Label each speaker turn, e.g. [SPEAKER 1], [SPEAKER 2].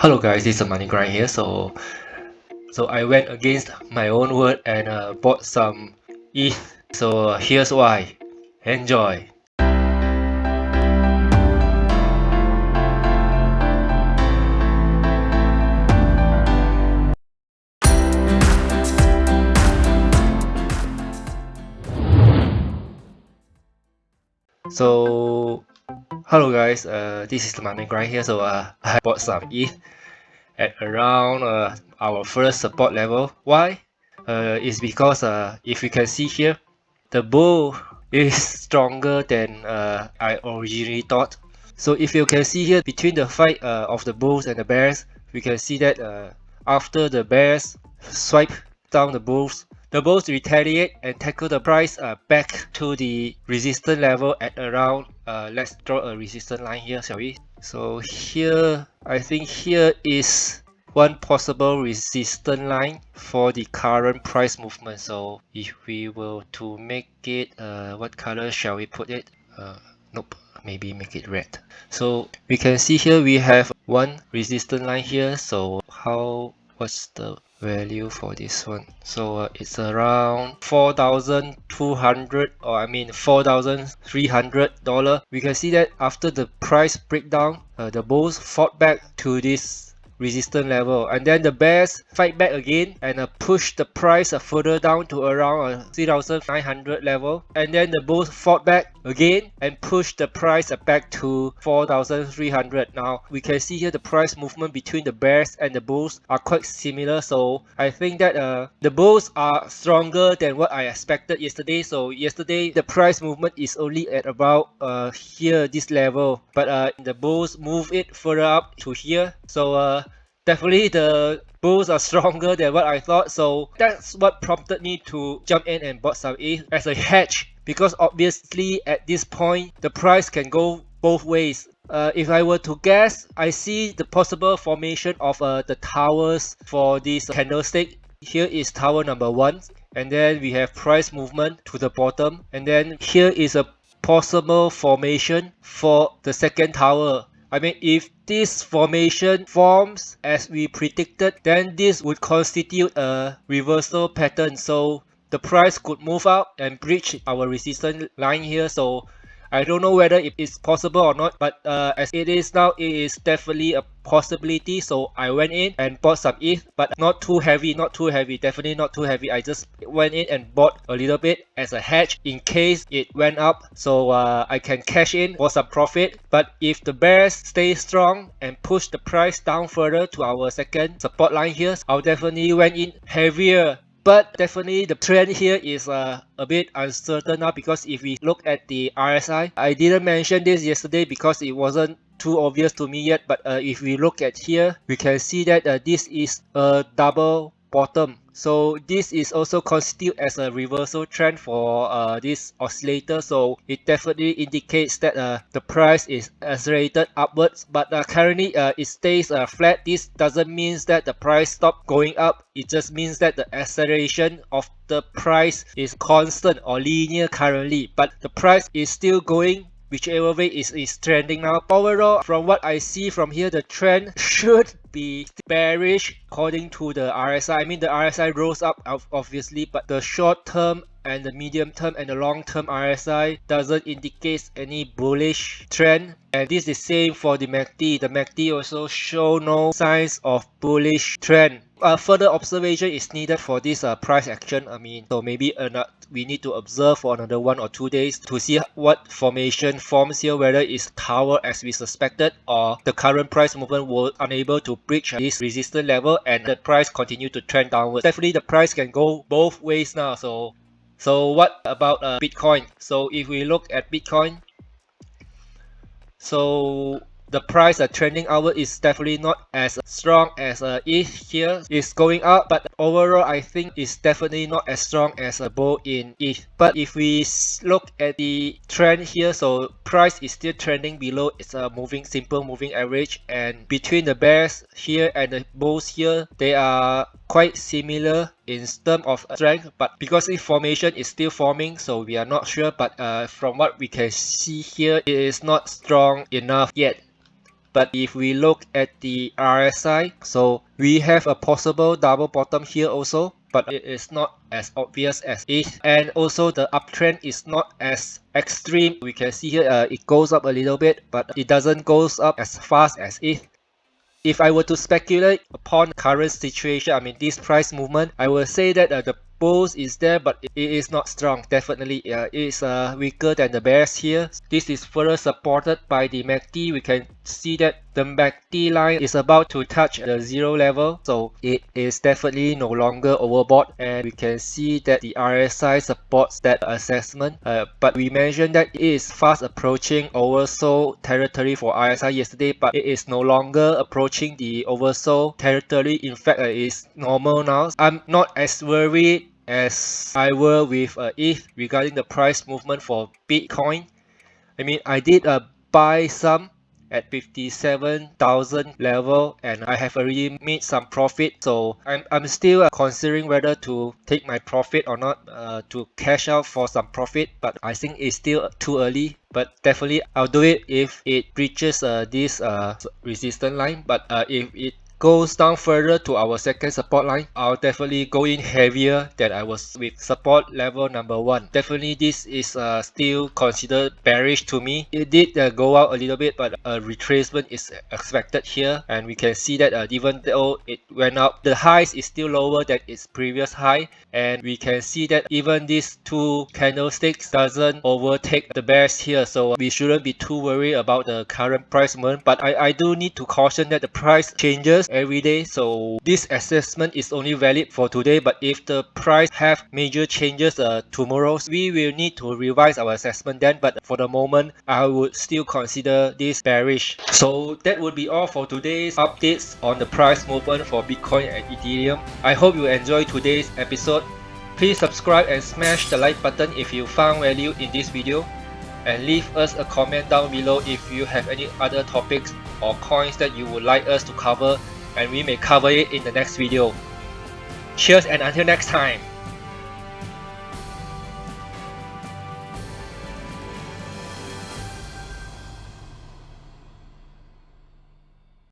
[SPEAKER 1] Hello guys, this is Money Grind here. So I went against my own word and bought some ETH. So here's why. Enjoy. So hello guys, this is the Money Grind here. So I bought some ETH at around our first support level. Why? It's because if you can see here, the bull is stronger than I originally thought. So if you can see here between the fight of the bulls and the bears, we can see that after the bears swipe down the bulls retaliate and tackle the price back to the resistance level at around, let's draw a resistance line here, shall we? So here, I think here is one possible resistance line for the current price movement. So if we were to make it, what color shall we put it? Nope, maybe make it red. So we can see here we have one resistance line here. So what's the value for this one? So it's around 4,200, or I mean $4,300. We can see that after the price breakdown, the bulls fought back to this resistance level, and then the bears fight back again and push the price further down to around 3,900 level, and then the bulls fought back again and pushed the price back to 4,300. Now we can see here the price movement between the bears and the bulls are quite similar, so I think that the bulls are stronger than what I expected yesterday. So yesterday the price movement is only at about here, this level, but the bulls move it further up to here. So definitely the bulls are stronger than what I thought, so that's what prompted me to jump in and bought some ETH as a hedge, because obviously at this point the price can go both ways. If I were to guess, I see the possible formation of the towers for this candlestick. Here is tower number 1, and then we have price movement to the bottom, and then here is a possible formation for the second tower. I mean, if this formation forms as we predicted, then this would constitute a reversal pattern. So the price could move up and breach our resistance line here. So I don't know whether it is possible or not, but as it is now, it is definitely a possibility. So I went in and bought some ETH, but not too heavy, definitely not too heavy. I just went in and bought a little bit as a hedge in case it went up, so I can cash in for some profit. But if the bears stay strong and push the price down further to our second support line here, I'll definitely went in heavier. But definitely the trend here is a bit uncertain now, because if we look at the RSI, I didn't mention this yesterday because it wasn't too obvious to me yet, but if we look at here, we can see that this is a double bottom. So this is also constitute as a reversal trend for this oscillator, so it definitely indicates that the price is accelerated upwards, but currently it stays flat. This doesn't mean that the price stopped going up, it just means that the acceleration of the price is constant or linear currently, but the price is still going whichever way is trending now. Overall, from what I see from here, the trend should be bearish according to the RSI. I mean, the RSI rose up obviously, but the short term and the medium term and the long term RSI doesn't indicate any bullish trend. And this is same for the MACD. The MACD also show no signs of bullish trend. Further observation is needed for this price action. I mean, so maybe we need to observe for another 1 or 2 days to see what formation forms here, whether it's tower as we suspected, or the current price movement was unable to breach this resistance level and the price continue to trend downwards. Definitely the price can go both ways now. So what about Bitcoin? So if we look at Bitcoin, so the price trending outward is definitely not as strong as ETH here. It's going up, but overall I think it's definitely not as strong as a bull in ETH. But if we look at the trend here, so price is still trending below its simple moving average, and between the bears here and the bulls here, they are quite similar in terms of strength, but because the formation is still forming, so we are not sure. But from what we can see here, it is not strong enough yet. But if we look at the RSI, so we have a possible double bottom here also, but it is not as obvious as ETH, and also the uptrend is not as extreme. We can see here it goes up a little bit, but it doesn't goes up as fast as ETH. If I were to speculate upon current situation, I mean this price movement, I will say that the bulls is there, but it is not strong. Definitely, it is weaker than the bears here. This is further supported by the MACD. We can see that the MACD line is about to touch the 0 level, so it is definitely no longer overbought, and we can see that the RSI supports that assessment. But we mentioned that it is fast approaching oversold territory for RSI yesterday, but it is no longer approaching the oversold territory. In fact, it is normal now. I'm not as worried as I were with ETH regarding the price movement for Bitcoin. I mean, I did buy some at 57,000 level, and I have already made some profit, so I'm still considering whether to take my profit or not, to cash out for some profit, but I think it's still too early. But definitely I'll do it if it breaches this resistance line. But if it goes down further to our second support line, I'll definitely go in heavier than I was with support level number 1. Definitely this is still considered bearish to me. It did go out a little bit, but a retracement is expected here, and we can see that even though it went up, the highs is still lower than its previous high, and we can see that even these two candlesticks doesn't overtake the bears here, so we shouldn't be too worried about the current price movement. But I do need to caution that the price changes every day, so this assessment is only valid for today. But if the price have major changes tomorrow, we will need to revise our assessment then. But for the moment, I would still consider this bearish. So that would be all for today's updates on the price movement for Bitcoin and Ethereum. I hope you enjoyed today's episode. Please subscribe and smash the like button if you found value in this video, and leave us a comment down below if you have any other topics or coins that you would like us to cover, and we may cover it in the next video. Cheers, and until next time.